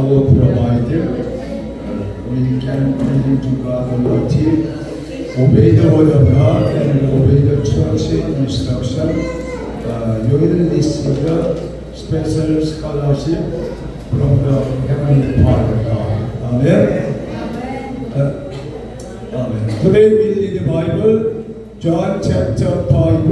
our provider. We can pray to God Almighty, obey the word of God and obey the church instruction. You will receive the special scholarship from the Heavenly Father God. Amen. Amen. Today we read the Bible, John chapter 5,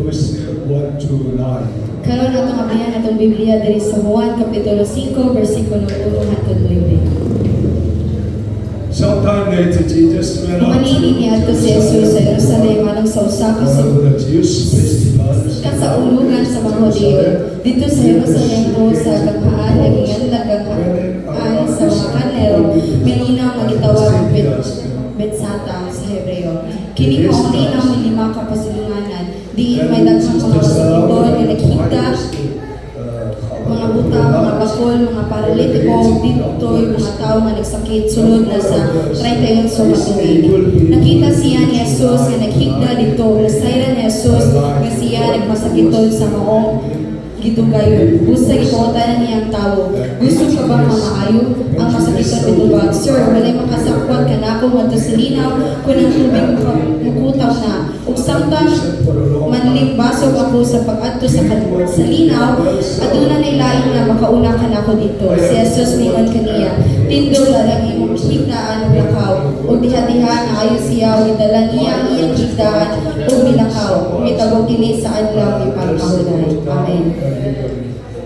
verse 1 to 9. Karon atong abayan atong Biblia diri sa Juan kapitulo 5 bersikulo 1 hangtod 9. Sometime later, Jesus went out Manini niadto si Jesus sa Jerusalem alang sa usa ka the Jewish festivals. kasaulugan sa mga Hudiyo. Dito sa Jerusalem to sa kaghaan naging nagaghaan sa mga kanero mininaw nga gitawag Betsata sa Hebreo. Kini mao linaw ni lima ka pasilunganan diin may daghang mga pastor nga naghigda, mga buta, mga bakol, mga paralitiko, ditoy, mga tao nga nagsakit sulod na sa 38 katuig. Nakita siya ni Jesus nga naghigda dito, nasayran ni Jesus nga siya nagmasakiton sa maong gitugayon. Busa gituotan niya ang tao. Gusto ka bang mamaayo? Ang masakiton bitubag, Sir, walay makasakwat ka na ako ngadto sa linaw kung ang tubig mukutaw na. Ug samtang manlimbasog ako sa pag-adto sa linaw, aduna nay lain nga makauna ka na ako dito. Si Jesus ningon kaniya, tindog lang imong higdaan ug lakaw. Ug diha-diha na ayo siya ug idala niya ang iyang higdaan ug milakaw. Mitagog kini sa adlaw ni pagkahulay. Amen.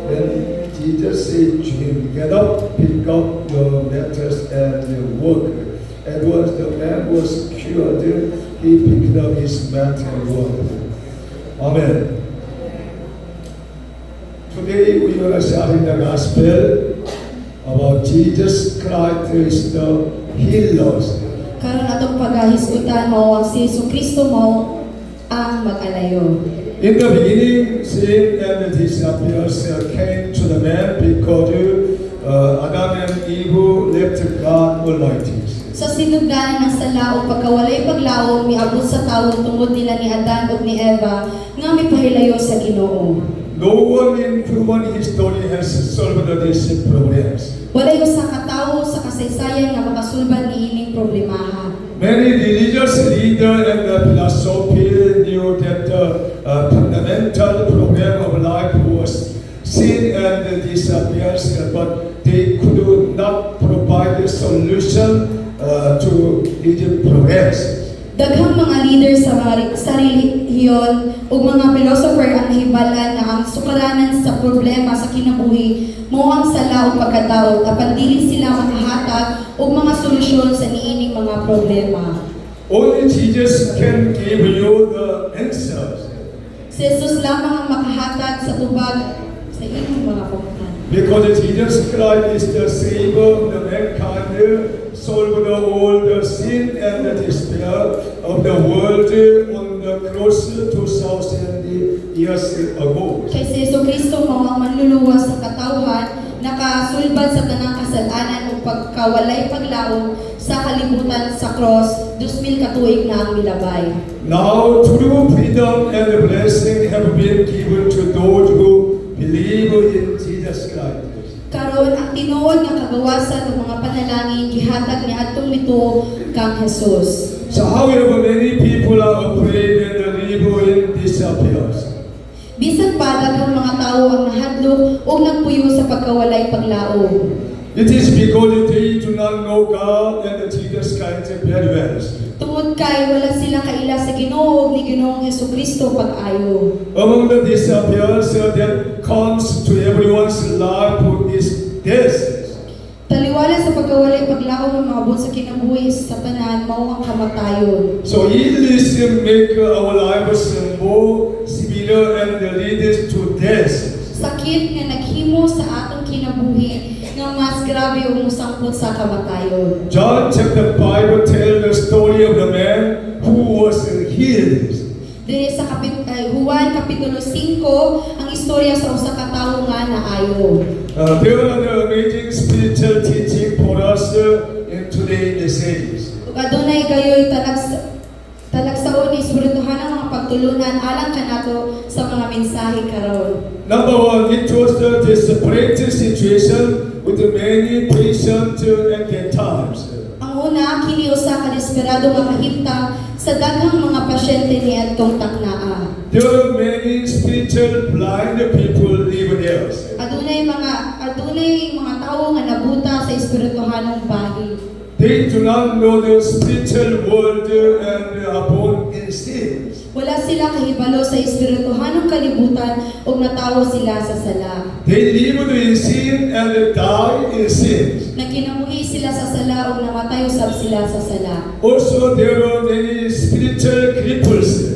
Then Jesus said to him, "Get up, pick up your mattress and walk." And once the man was cured, he picked up his mat and walked. Amen. Today we are sharing the gospel about Jesus Christ is the healer. Karon atong paghisgutan mao ang si Kristo mao ang mag-alayo. In the beginning, sin and disappearance came to the man because Adam and Eve left God Almighty. Sa sinugdanan ng sala o pagkawalay paglaom miabot sa tawo tungod nila ni Adan ug ni Eva nga mipahilayo sa Ginoo. No one in human history has solved these problems. Walay usa ka tawo sa kasaysayan nga makasulbad niining problemaha. Many religious leaders and philosophers knew that the fundamental problem of life was sin and disappearance, but they could not provide a solution to these problems. Daghang mga leader sa relihiyon ug mga philosopher ang nahibalan nga ang sukaranan sa problema sa kinabuhi mao ang sala ug pagkatawo apan dili sila makahatag og mga solusyon sa niining mga problema. Only Jesus can give you the answers. Si Jesus lamang ang makahatag sa tubag sa inyong mga pangutana. Because Jesus Christ is the Savior of the mankind, solved all the sin and the despair of the world on the cross 2,000 years ago. Kay si Jesucristo mao ang manluluwas sa katawhan, nakasulbad sa tanang kasalanan ug pagkawalay paglaom sa kalibutan sa cross 2,000 katuig na ang milabay. Now true freedom and blessing have been given to those who believe in Jesus Christ. Karon ang tinuod nga kagawasan ng mga panalangin gihatag ni adtong mituo kang Jesus. So however many people are afraid and live in disappearance. Bisan pa daghang mga tawo ang nahadlok o nagpuyo sa pagkawalay paglaom. It is because they do not know God and Jesus Christ very well. Tungod kay wala sila kaila sa Ginoo ug ni Ginoong Hesukristo pag-ayo. Among the disappearance that comes to everyone's life is death. Taliwala sa pagkawalay paglaom ng mga sa kinabuhi sa tanan mao ang kamatayon. So illness make our lives more severe and lead us to death. Sakit nga naghimo sa atong kinabuhi nga mas grabe ug musangpot sa kamatayon. John chapter 5 tells the story of the man who was healed. Diri sa Juan kapitulo 5 ang istorya sa usa ka tawo nga naayo. There are the amazing spiritual teaching for us in today's message. Ug adunay gayoy talagsaon ni espirituhan ang mga pagtulunan alang kanato sa mga mensahe karon. Number one, it was the desperate situation with many patients at that times. Ang una, kini usa ka desperado nga kahimtang sa daghang mga pasyente niadtong taknaa. There are many spiritual blind people even else. Adunay mga tawo nga nabuta sa espirituhanong bahin. They do not know the spiritual world and are born in sins. Wala sila kahibalo sa espirituhanong kalibutan ug natawo sila sa sala. They live in sin and die in sins. Nagkinabuhi sila sa sala ug namatay usab sila sa sala. Also, there are many spiritual cripples.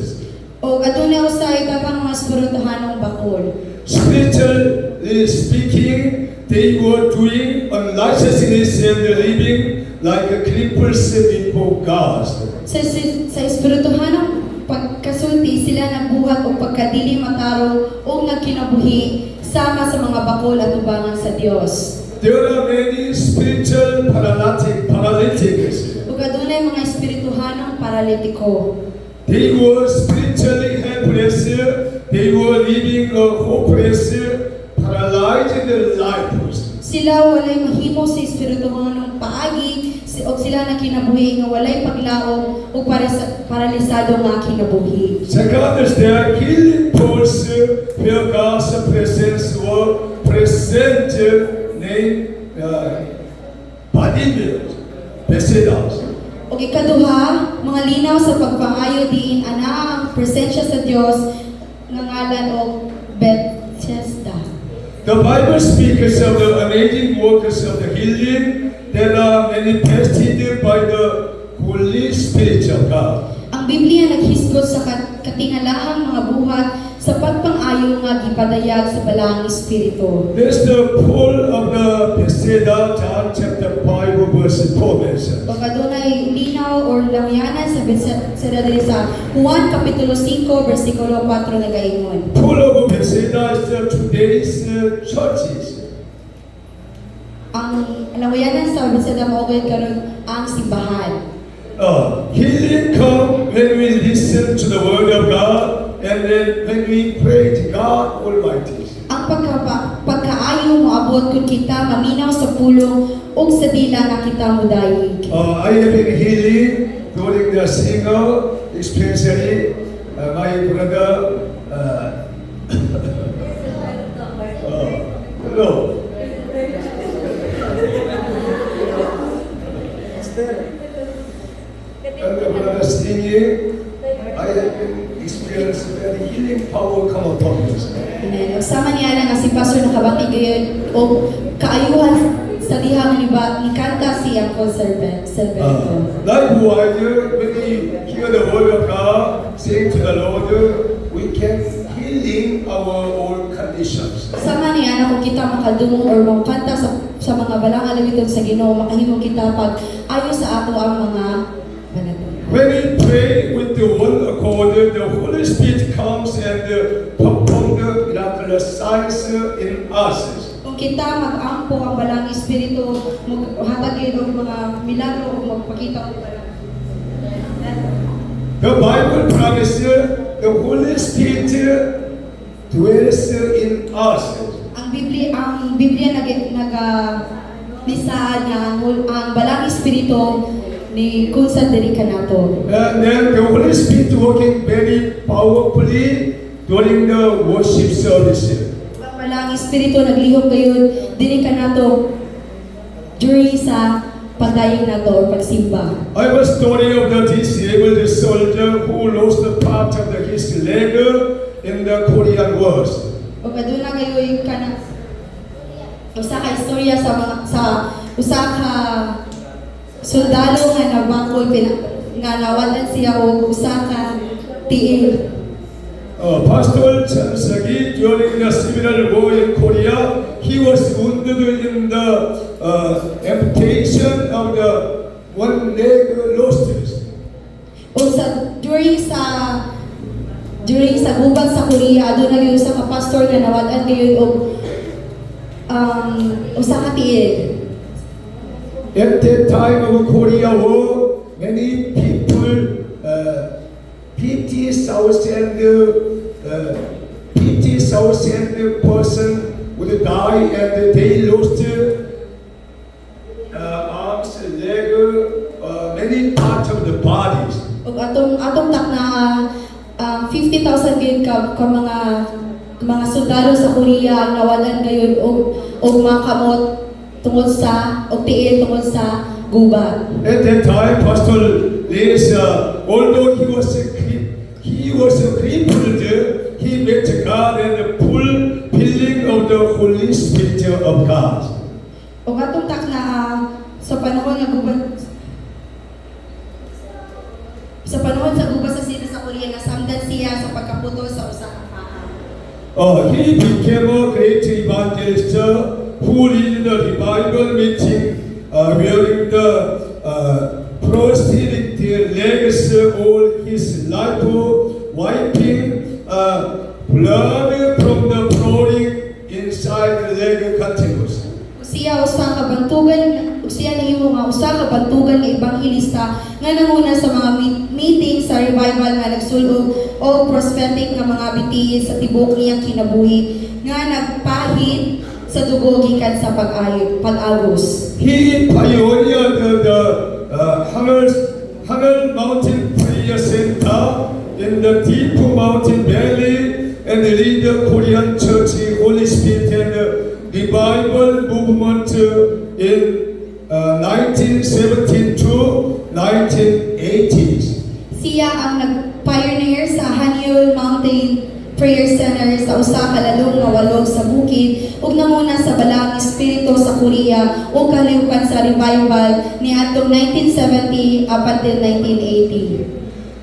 O adunay usay daghang mga espirituhanong bakol. Spiritually speaking, they were doing unrighteousness and living like a cripples before God. Sa espirituhanong pagkasulti sila nagbuhat o pagkadili matarong o nagkinabuhi sama sa mga bakol at ubangan sa Dios. There are many spiritual paralytics. Ug adunay mga espirituhanong paralitiko. They were spiritually helpless. They were living a hopeless, paralyzed lives. Sila walay mahimo sa espirituhanong paagi o sila na kinabuhi nga walay paglaom o paralisado nga kinabuhi. Second is their healing force where God's presence was present named Bartimaeus, Bethesda. O ikaduha, mga linaw sa pagpangayo diin ana ang presensya sa Dios nga ngalan o Bethesda. The Bible speaks of the amazing works of the healing that are manifested by the Holy Spirit of God. Ang Biblia naghisgot sa katingalahang mga buhat sa pagpangayo nga gipadayag sa balaang espiritu. There's the Paul of the Bethesda, John chapter 5, verse 4 mentions. O kadunay linaw or lamyanan sa Bethesda diri sa Juan kapitulo 5 bersikulo 4 nagaingon. Paul of Bethesda is today's churches. Ang lamyanan sa Bethesda mao karon ang simbahan. Healing comes when we listen to the word of God and then when we pray to God Almighty. Ang pagkaayo mo abot kun kita maminaw sa pulong ug sa dila nga kita mudayeg. I have been healing during the single, especially my brother. Hello. And the brother singing, I have been experiencing the healing power come upon me. Amen. Sama niya na nga si Pastor nakabati gayon o kaayuhan sa diha ni kanta si Uncle Servento. Likewise, when we hear the word of God, sing to the Lord, we can healing our own conditions. Sama niya na kung kita makadungong or makanta sa mga balang alawitong sa Ginoo makahimo kita pag ayo sa ato ang mga balaton. When we pray with the one accord, the Holy Spirit comes and performs the miraculous signs in us. Kung kita mag-ampo ang balang espiritu, maghatag yun og mga milagro o magpakita og balang. The Bible promises the Holy Spirit dwells in us. Ang Biblia nag-lisaad nga ang balang espiritu ni kunsa diri kanato. And then the Holy Spirit working very powerfully during the worship service. Ang balang espiritu naglihok gayon diri kanato during sa pagdayeg nato or pagsimba. I have a story of the disabled soldier who lost a part of his leg in the Korean Wars. O kaduna gayoy kana usa ka istorya sa usa ka sundalo nga nabangkol nga nawalan siya og usa ka tiil. Pastor Chan Sagi, during the Civil War in Korea, he was wounded in the amputation of the one leg lost. O during sa gubat sa Korea, aduna gyud usa ka pastor nga nawalan gyud og usa ka tiil. At that time of Korea War, many people, 50,000 person would die and they lost atong tak na 50,000 gayud ka mga sundalo sa Korea ang nawalan gayud og mga kamot tungod sa tiil tungod sa gubat. At that time, Pastor Lees, although he was crippled, he met God and the full filling of the Holy Spirit of God. Og atong tak na sa panahon sa gubat sa sina sa Korea nasamdan siya sa pagkaputo sa usa ka paa. He became a great evangelist who led the revival meeting wearing the prosthetic legs all his life, wiping blood from the flooring inside the leg continues. Siya nahimo nga usa ka bantugan nga ebanghilista nga nanguna sa mga meeting sa revival nga nagsulog o prophetic nga mga biti sa tibok niyang kinabuhi nga nagpahid sa dugo gikan sa pag-agos. He pioneered the Hanger Mountain Prayer Center in the deep mountain valley and lead the Korean Church Holy Spirit and revival movement in 1917 to 1980s. Siya ang nag-pioneer sa Hanyul Mountain Prayer Center sa usa ka lalong nga walog sa bukid ug nanguna sa balang espiritu sa Korea ug kalihukan sa revival niadtong 1970 up until 1980.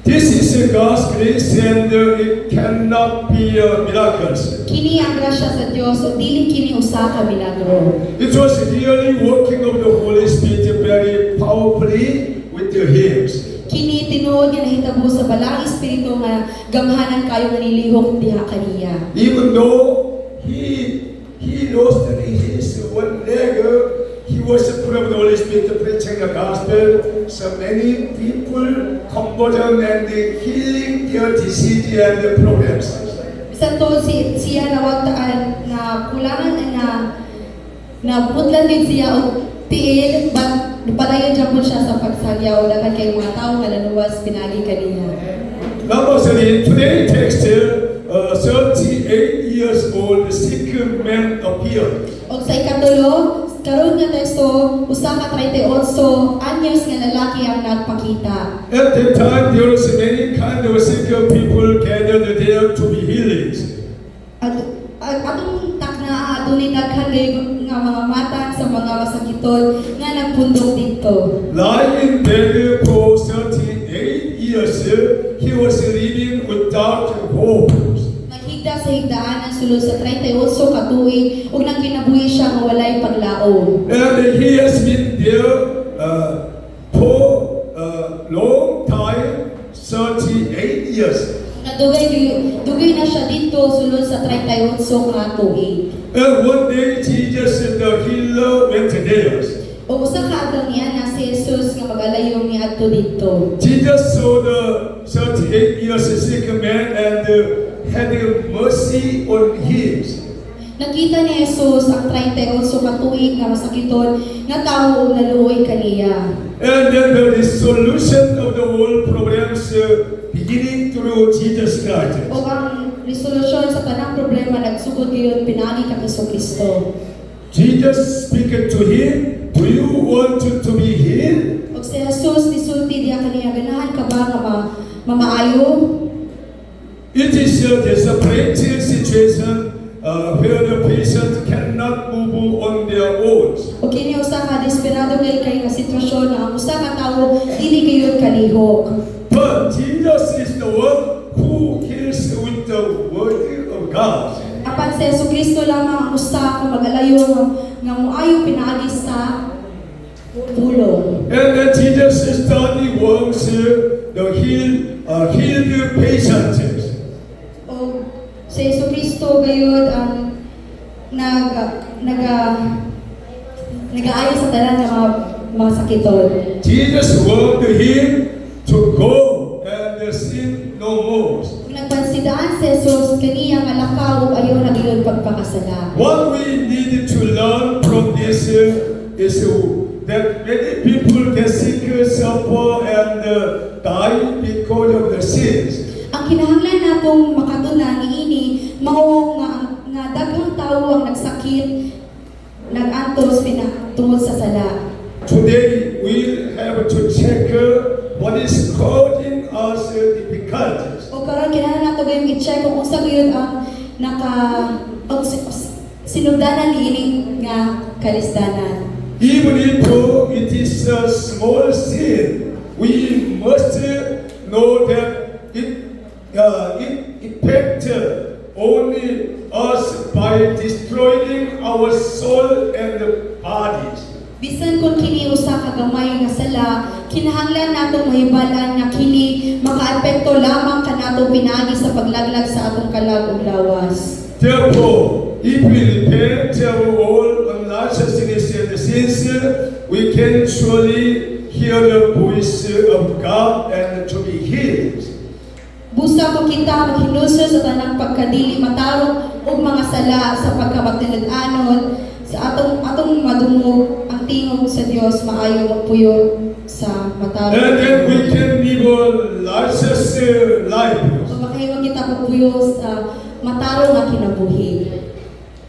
This is God's grace and it cannot be miracles. Kini ang grasya sa Dios ug dili kini usa ka milagro. It was really working of the Holy Spirit very powerfully with the hymns. Kini tinuod nga nahitabo sa balang espiritu nga gamhanan kayo nga nilihok diha kaniya. Even though he lost his one leg, he was full of the Holy Spirit preaching the gospel. So many people converted and healing their disease and problems. Bisan to siya nawagtaan na kulangan na putlan din siya og tiil palayon siya po siya sa pagsagyaw dagan kay mga tao nga lanuwas pinagi kaniya. Number 3, today text, 38 years old sick man appeared. Og sa ikatulo, karon nga teksto, usa ka 38 anyos nga lalaki ang nagpakita. At that time, there was many kind of sick people gathered there to be healed. At atong takna adunay daghan nga mga mata sa mga masakiton nga nagpundok dito. Lying in bed for 38 years, he was living without hope. Naghigda sa higdaan ang sulod sa 38 ka tuig ug nang kinabuhi siya nga walay paglaom. And he has been there for a long time, 38 years. Dugay na siya dito sulod sa 38 ka tuig. And one day, Jesus, the healer, went there. O usa ka adlaw niya na si Jesus nga magalayo niadto dito. Jesus saw the 38 years sick man and had mercy on him. Nakita ni Jesus ang 38 ka tuig nga masakiton nga tawo ug naluoy kaniya. And then the solution of the whole problems beginning through Jesus Christ. O ang resolusyon sa tanang problema nagsugod gyud pinagi kang Kristo. Jesus speak to him, do you want to be healed? Og si Jesus nisulti diha kaniya ganahan ka ba nga mamaayo? It is a desperate situation where the patient cannot move on their own. O kini usa ka desperado kay nga sitwasyon nga ang usa ka tawo dili kayo kalihok. But Jesus is the one who heals with the word of God. Apan si Jesucristo lamang ang usa ka magalayo nga moayo pinaagi sa pulong. And then Jesus study works the healed patients. O si Jesucristo gayud ang nagaayo sa tanan nga mga sakiton. Jesus warned him to go and sin no more. Nagpansidaan si Jesus kaniya nga lakaw ug ayaw na gyud pagpakasala. What we need to learn from this is that many people get sick, suffer, and die because because of the sins. Ang kinahanglan natong makatunan niini mao nga daghang tawo ang nagsakit nagantos tungod sa sala. Today we have to check what is causing us difficulties. O karon kinahanglan nato gayong i-check kung unsa gyud ang sinugdanan niini nga kalisdanan. Even if it is a small sin, we must know that it affects only us by destroying our soul and bodies. Bisan kung kini usa ka gamay nga sala, kinahanglan nato mahibalan nga kini makaapekto lamang kanato pinaagi sa paglaglag sa atong kalag ug lawas. Therefore, if we repent of all unrighteousness and sins, we can surely hear the voice of God and to be healed. Busa ko kita maghinusyo sa tanang pagkadili matarong ug mga sala sa pagkamagtinud-anon sa atong madungog ang tingog sa Dios maayo magpuyo sa matarong. And then we can live a righteous life. So makahiwag kita pagpuyo sa matarong nga kinabuhi.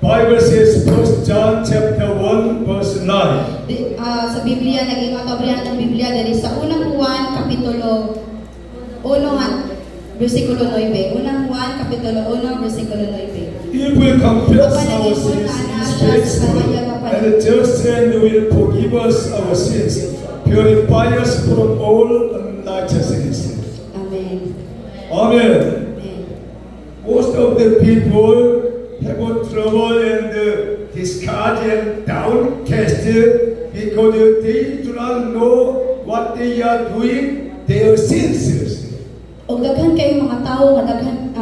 Bible says 1 John chapter 1 verse 9. Sa Biblia naging matabrihan ng Biblia dali sa unang Juan kapitulo 1 versikulo 9. Unang Juan kapitulo 1 versikulo 9. If we confess our sins, He is faithful and just and will forgive us our sins, purify us from all unrighteousness. Amen. Amen. Amen. Most of the people have trouble and discouraged and downcast because they do not know what they are doing, their sins. Og daghan kay mga tawo nga daghan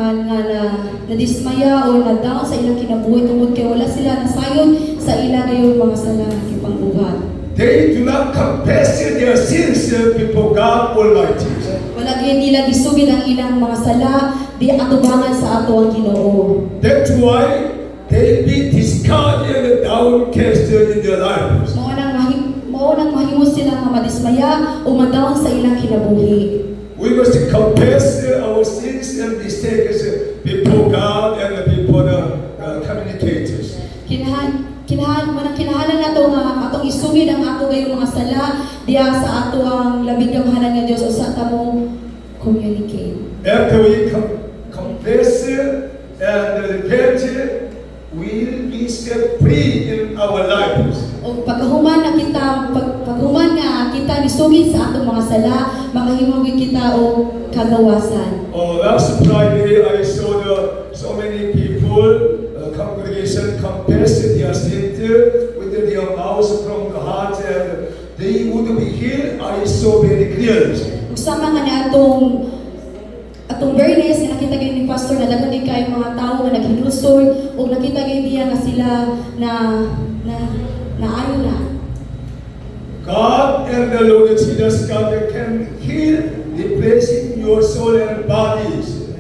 nadismaya o na-down sa ilang kinabuhi tungod kay wala sila nasayon sa ilang gayong mga sala nga kipangbuhat. They do not confess their sins before God Almighty. Wala gyud nila gisugid ang ilang mga sala di atubangan sa ato ang Ginoo. That's why they be discouraged and downcast in their lives. Mao nang mahimos sila nga madismaya o ma-down sa ilang kinabuhi. We must confess our sins and mistakes before God and before the communicators. Kinahanglan nato nga atong isugid ang ato gayong mga sala diya sa ato ang labing gamhanan nga Dios usa ta mo communicate. After we confess and repent, we will be set free in our lives. O pagkahuman nga kita nisugid sa atong mga sala, makahimugid kita o kagawasan. Last Friday, I saw so many people, congregation confess their sins with their mouths from the heart, and they would be healed. I saw very clearly. Usama nga na atong Bernes nga nakita gyud ni pastor na daghan gyud kay mga tawo nga naghinusol o nakita gyud diya nga sila naayo na. God and the Lord Jesus God can heal, replacing your soul and bodies.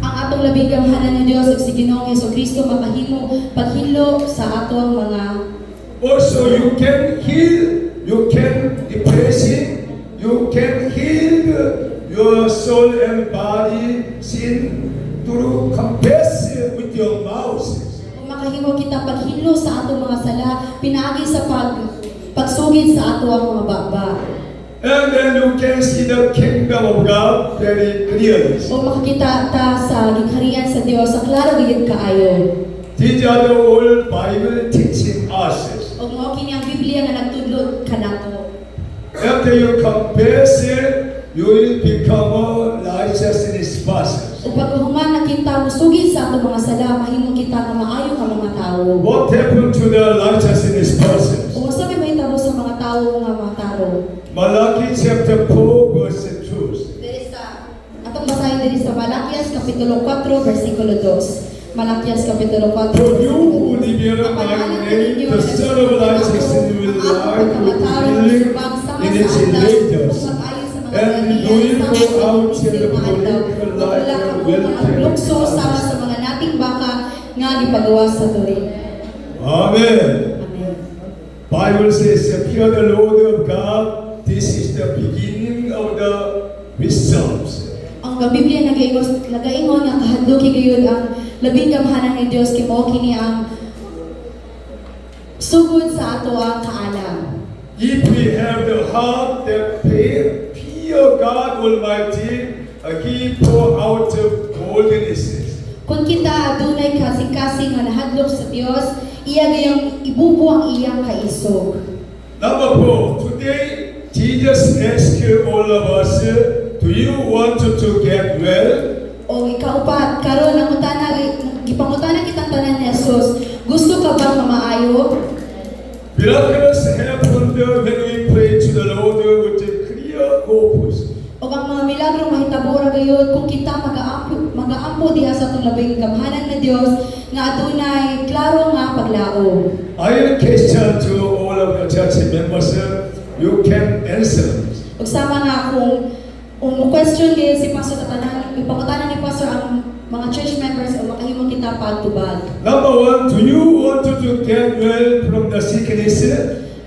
Ang atong labing gamhanan nga Dios ug si Ginoong Hesukristo makahimo paghilo sa atong mga. Also, you can heal, you can replace it, you can heal your soul and body sin through confess with your mouth. Kung makahimo kita paghilo sa atong mga sala, pinaagi sa pagsugid sa ato ang mga baba. And then you can see the kingdom of God very clearly. O makakita ta sa gigharian sa Dios sa klaro gayud kaayo. These are the old Bible teaching us. O mao kini ang Biblia nga nagtudlod kanato. After you confess it, you will become a righteousness person. O pagkahuman nakita musugid sa atong mga sala, mahimo kita nga maayo ka mga tawo. What happened to the righteousness person? O sa may mahitabo sa mga tawo nga mataro. Malachi chapter 4 verse 2. Diri sa atong basahin diri sa Malakias kapitulo 4 versikulo 2. Malakias kapitulo 4. For you who live in my name, the Son of Righteousness will lie with healing in its leaders. And do you go out and political life and welfare? Lukso sama sa mga nating baka nga gipagawa sa tuig. Amen. Amen. Bible says, fear the Lord of God. This is the beginning of the wisdoms. ang Biblia nagaingon nga kahadlok gayud ang labing gamhanan ni Dios kay mao kini ang sugod sa ato ang kaalam. If we have the heart that fear God Almighty, He pour out goldennesses. Kung kita adunay kasing-kasing nga nahadlok sa Dios, iya gayong ibubo ang iyang kaisog. Number 4, today Jesus asks all of us, do you want to get well? O ikaupat, karon gipangutana kitang tanan ni Jesus, gusto ka bang mamaayo? Miracles happen when we pray to the Lord with a clear purpose. O ang mga milagro mahitabo ra gayud kung kita magaampo diha sa atong labing gamhanan nga Dios nga adunay klaro nga paglaom. I have a question to all of the church members. You can answer this. Ug sama nga kung mo question gyud si pastor sa tanan, ipangutanan ni pastor ang mga church members o makahimo kita pagtubag. Number 1, do you want to get well from the sickness?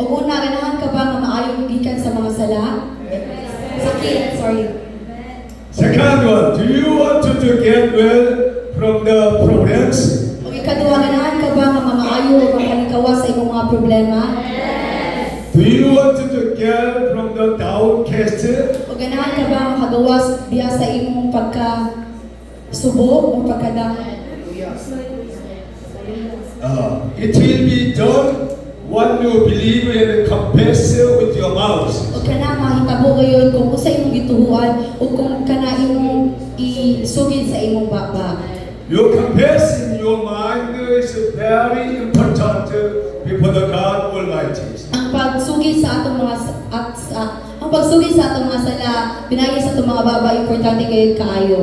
O una, ganahan ka ba nga maayo gikan sa mga sala? Sakit, sorry. Second one, do you want to get well from the problems? O ikaduha, ganahan ka ba nga maayo o makalikawas sa imong mga problema? Do you want to get from the downcast? O ganahan ka ba makagawas diha sa imong pagka-subo o pagka-down? It will be done when you believe and confess with your mouth. O kana mahitabo gayon kung usa imong gituhuan o kung kana imong isugid sa imong baba. You confess in your mind is very important before the God Almighty. Ang pagsugid sa atong mga ang pagsugid sa atong mga sala pinagi sa atong mga baba importante kayo kaayo.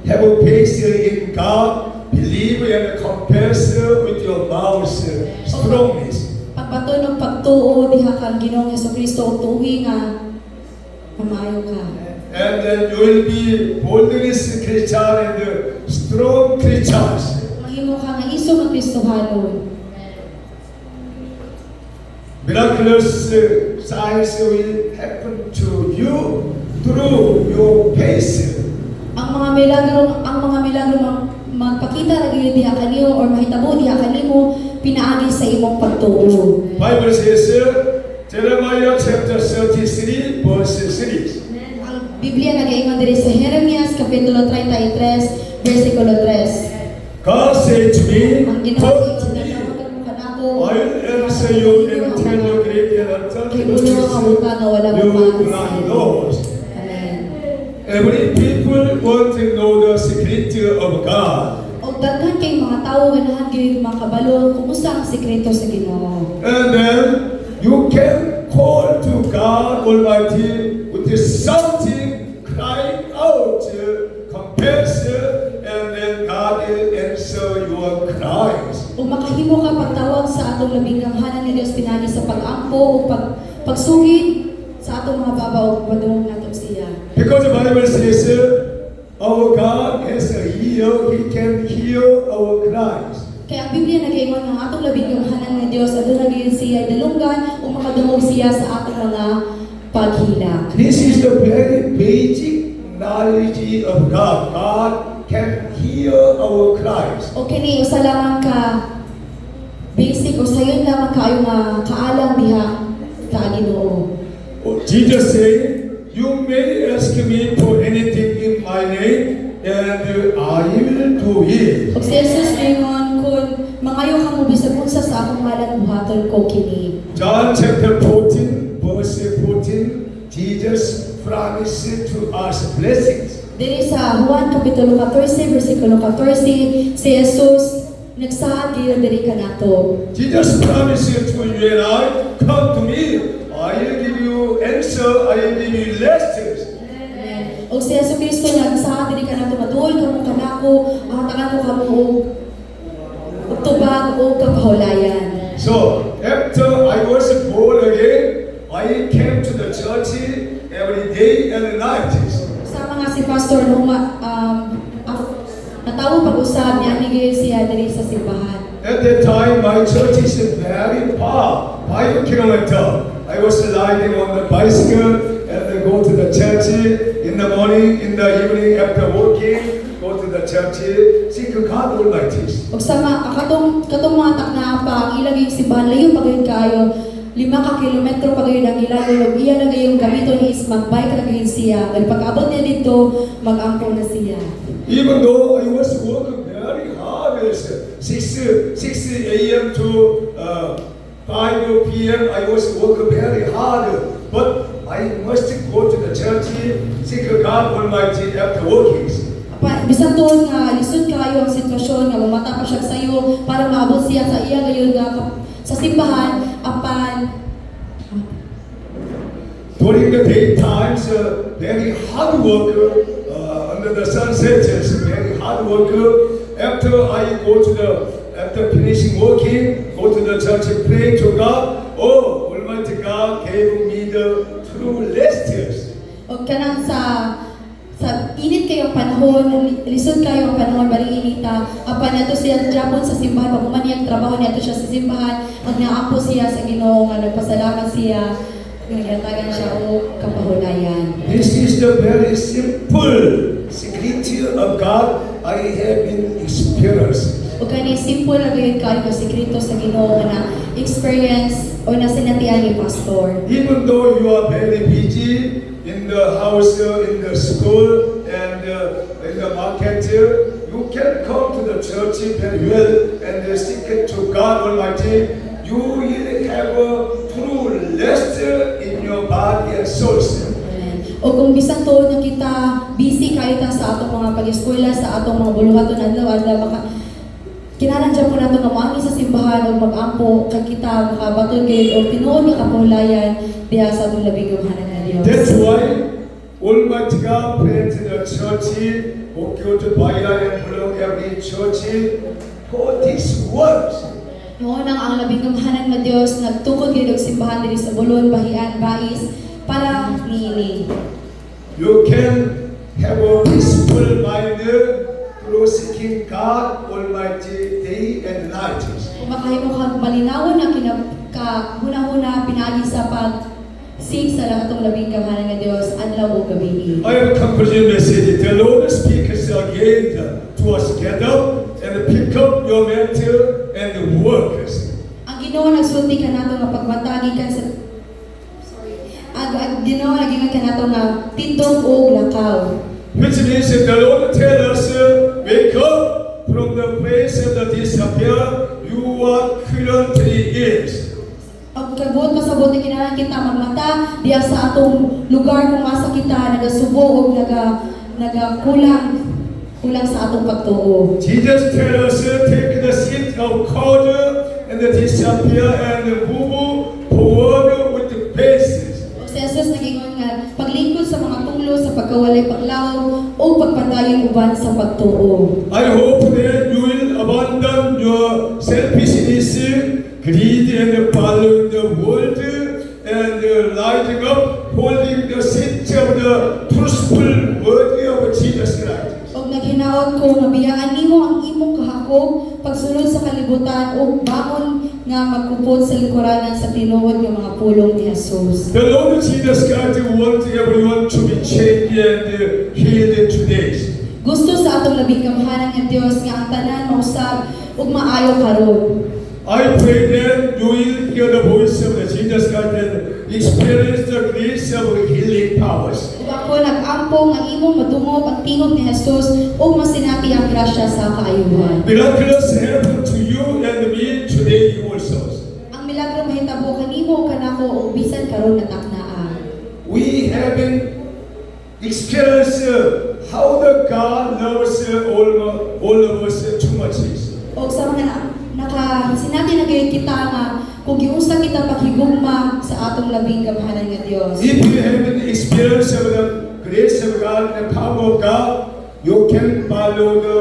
Have a faith in God, believe and confess with your mouth strongness. Pagpatunog pagtuo diha kang Ginoong Hesukristo tuwi nga maayo ka. And then you will be boldness Christian and strong Christians. Mahimo ka nga iso nga Kristohanon. Miraculous signs will happen to you through your faith. Ang mga milagro magpakita ra gyud diha kaniyo or mahitabo diha kanimo pinaagi sa imong pagtuo. Bible says Jeremiah chapter 33 verse 3. Ang Biblia nagaingon diri sa Jeremias kapitulo 33 bersikulo 3. God said to me, Ang Ginoo "Come to sa me, mo kanako. I will answer you and tell you great and Kay bulo ang muka nga wala you mo do not know." Amen. Every people want to know the secret of God. Og daghan kay mga tawo ganahan gyud makabalo kumusta ang sekreto sa Ginoo. And then you can call to God Almighty with something, crying out, confess, and then God will answer your cries. Ug makahimo ka pagtawag sa atong labing gamhanan ni Dios pinagi sa pag-ampo o pagsugid sa atong mga baba o padung nato siya. Because the Bible says, our God is a healer, He can heal our cries. Kaya ang Biblia nagaingon nga atong labing gamhanan ni Dios aduna gyud siya dalunggan o makadungog siya sa atong mga paghila. This is the very basic knowledge of God. God can heal our cries. O kini usa lamang ka basic o sayon lamang kayo nga kaalam diha sa Ginoo. Jesus said, "You may ask me for anything in my name, and I will do it." Og si Jesus ningon kun mangayo ka mo bisag unsa sa akong ngalan buhaton ko kini. John chapter 14, verse 14, Jesus promised to us blessings. Diri sa Juan kapitulo 14 bersikulo 14 si Jesus nagsaad gyud diri kanato. Jesus promised to you and I, "Come to me, I will give you answer, I will give you lessons." O si Yesu Kristo nagsaad diri kanato maduol kamo kanako hatagan mo kamo og tubag o kapahulayan. So, after I was born again, I came to the church every day and night. Sama nga si Pastor Numa, natawo pag-usab niya ni siya diri sa simbahan. At that time, my church is very far, 5 kilometers. I was riding on the bicycle and go to the church in the morning, in the evening, after working, go to the church, seek God Almighty. Ug sama katong mga takna pa ang ilagay simbahan layo pagayod kayo 5 ka kilometro pagayod ang ilayo ug iya na gayong gamiton is magbike ra gayud siya ug pag-abot niya dito mag-angkon na siya. Even though I was working very hard, 6 a.m. to 5 p.m. I was working very hard, but I must go to the church, seek God Almighty after working. Bisan tuod nga lisod kayo ang sitwasyon nga mamata pa siya sayo para maabot siya sa iya gayon nga sa simbahan apan During the daytimes, very hard work under the sunset, very hard work. After I go to after finishing working, go to the church and pray to God. Oh, Almighty God gave me the true rest. og kanang sa init kayong panahon, lisod kayong panahon, bali inita, apan nato siya japon sa simbahan, pag umaniyang trabaho niya siya sa simbahan, pag naapo siya sa Ginoo nga nagpasalamat siya, nagatagan siya o kapahulayan. This is the very simple secret of God I have been experienced. O kani simple na gayud kayo ka sekreto sa Ginoo nga na experience o na sinatian ni pastor. Even though you are very busy in the house, in the school, and in the market, you can come to the church very well and seek to God Almighty. You will have a true rest in your body and soul. O kung bisan tuod nga kita busy kayo ta sa atong mga pag-eskwela, sa atong mga buluhaton adlaw-adlaw kinahanglan po nato nga moangi sa simbahan o mag-ampo kay kita makabaton kay o tinuod nga kapahulayan diha sa atong labing gamhanan nga Dios. That's why Almighty God planted a church, Okyoto Baya and Bulong every church for these words. Noon ang labing gamhanan nga Dios nagtukod gyud og simbahan diri sa Bulon, Bahian, Bais para niini. You can have a peaceful mind through seeking God Almighty day and night. Kung makahimo kang malinawon na huna-huna pinaagi sa sing sa atong labing gamhanan nga Dios adlaw ug gabi. I have a conclusion message. The Lord speaks again to us. Get up and pick up your mantle and work. Ang Ginoo nagsulti kanato nga pagmatagi kan sa ang Ginoo nagingon kanato nga tindog ug lakaw. Which means that the Lord tell us, wake up from the place of the disappear you are currently is. Ang kabuot pasabot na kinahanglan kita magmata diya sa atong lugar kung asa kita nagasubo o kulang sa atong pagtuo. Jesus tell us, take the seat of cold and the disappear and move forward with the basis. Si Jesus nagingon nga paglingkod sa mga tunglo sa pagkawalay paglaom o pagpadayon uban sa pagtuo. I hope that you will abandon your selfishness, greed, and following the world, and rising up, holding the seat of the truthful word of Jesus Christ. Og naghinaot ko nga biyaan nimo ang imong kahakog pagsunod sa kalibutan ug bangon nga magkupot sa lingkuranan sa tinuod nga mga pulong ni Jesus. The Lord Jesus Christ wants everyone to be changed and healed today. Gusto sa atong labing gamhanan nga Dios nga ang tanan mausab ug maayo karon. I pray that you will hear the voice of Jesus Christ and experience the grace of healing powers. Ug ako nag-ampo nga imong madungog ang tingog ni Jesus ug masinati ang grasya sa kaayuhan. Miraculous happen to you and me today also. Ang milagro mahitabo kanimo kanako ug bisan karon nataknaan. We have been experienced how the God loves all of us too much. O sa mga sinati na kayo kita nga kung giusa kita paghigugma sa atong labing gamhanan nga Dios. If you have an experience of the grace of God and the power of God, you can follow the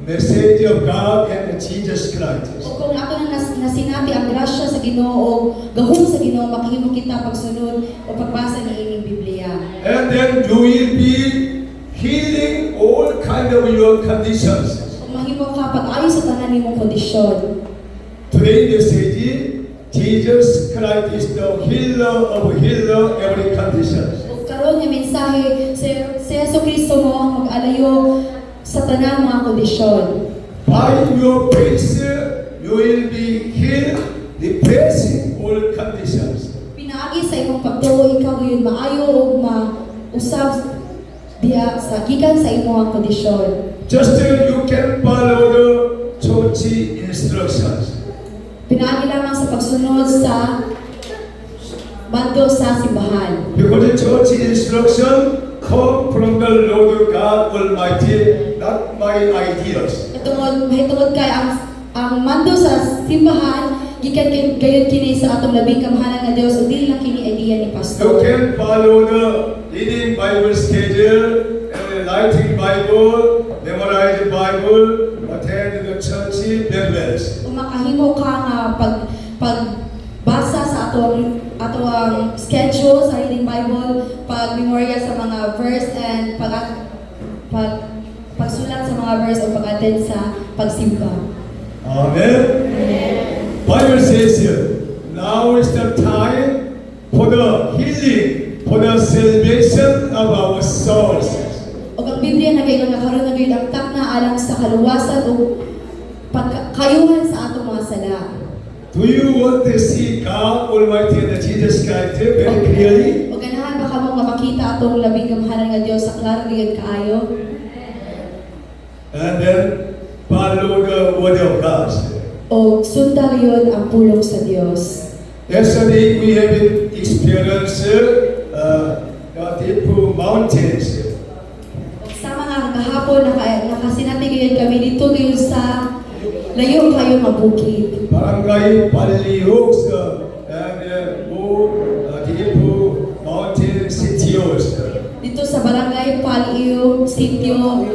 message of God and Jesus Christ. O kung ato na nasinati ang grasya sa Ginoo o gahom sa Ginoo makahimo kita pagsunod o pagbasa ni ining Biblia. And then you will be healing all kind of your conditions. Kung mahimo ka pag-ayo sa tanan nimong kondisyon. Today message, Jesus Christ is the healer of every condition. O karon nga mensahe, si Yeso Kristo mo ang mag-alayo sa tanang mga kondisyon. By your faith, you will be healed, replacing all conditions. Pinaagi sa imong pagtuo, ikaw ngayon maayo o mausab diya sa gikan sa imong kondisyon. Just you can follow the church instructions. Pinaagi lamang sa pagsunod sa bando sa simbahan. Because the church instruction come from the Lord God Almighty, not my ideas. Mahitungod kay ang mando sa simbahan gikan gayon kini sa atong labing kamhanan nga Dios ug dili lang kini idea ni You pastor. can follow the reading Bible schedule, and writing Bible, memorize the Bible, attend the church bell. Kung makahimo ka nga pagbasa sa atong schedule sa reading Bible, pag-memorya sa mga verse and pagsulat sa mga verse o pag-attend sa pagsimba. Amen. Bible says here, now is the time for the healing, for the salvation of our souls. O ang Biblia na kayo nakaroon na kayo ang takna alang sa kaluwasan o pagkayuhan sa atong mga sala. Do you want to see God Almighty and Jesus Christ very clearly? O ganahan ba ka mo nga makita atong labing kamhanan nga Dios sa klaro diyan kaayo? And then follow the word of God. O sunda yun ang pulong sa Dios. Yesterday we have experienced the deep mountains. Sa mga kahapon nakasinati ngayon kami dito ngayon sa layo kayo nga bukid. Barangay Palihog and deep mountain cities. Dito sa Barangay Paliw, Sitio,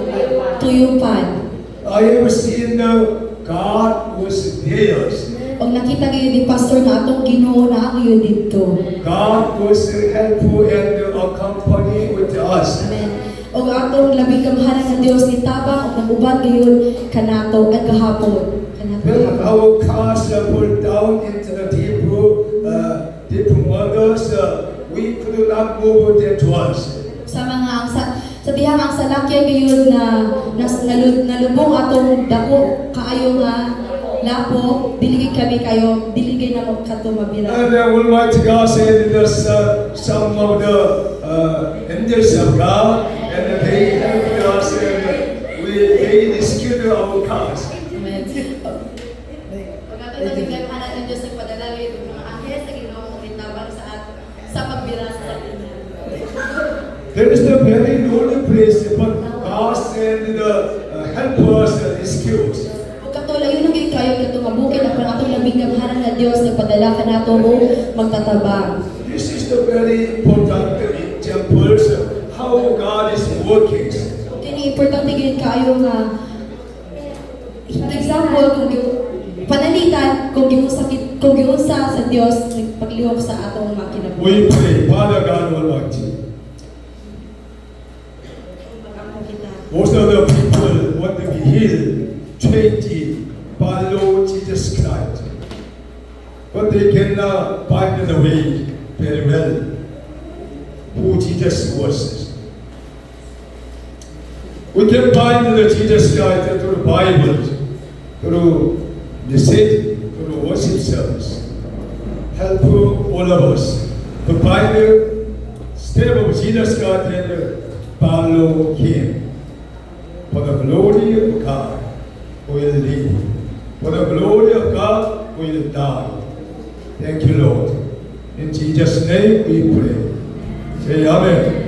Tuyupan. I have seen God was there. Og nakita kayo ni Pastor na atong Ginoo na ako yun dito. God was helpful and accompany with us. Amen. Og atong labing kamhanan nga Dios ni tabang og nag-uban gayon kanato at kahapon. When our cars pulled down into the deep waters, we could not move there to us. Sa mga sa dihang ang salakyan gayon na nalubong atong dako kaayo nga lapo diligid kami kayo diligid na mo kadto mabira. And the Almighty God said that some of the angels of God, and they helped us, and they rescued our cars. Amen. Pag ato labing kamhanan nga Dios nagpadala gyud mga anghel sa Ginoo mo tabang sa pagbira sa atin. There is the very lonely place, but God sent the helpers and rescues. Ug katulad yun gyud kayo katong nga bukid apan atong labing kamhanan nga Dios nagpadala kanato mo magtatabang. This is the very important examples of how God is working. Kini importante gyud kayo nga example panalitan kung giunsa sa Dios nagpaglihok sa atong mga kinabuhi. We pray, Father God Almighty. Most of the people want to be healed, changed, follow Jesus Christ. But they cannot find the way very well who Jesus was. We can find the Jesus Christ through the Bible, through message, through worship service. Help all of us to find the step of Jesus Christ and follow Him. For the glory of God, we will live. For the glory of God, we will die. Thank you, Lord. In Jesus' name we pray. Say Amen.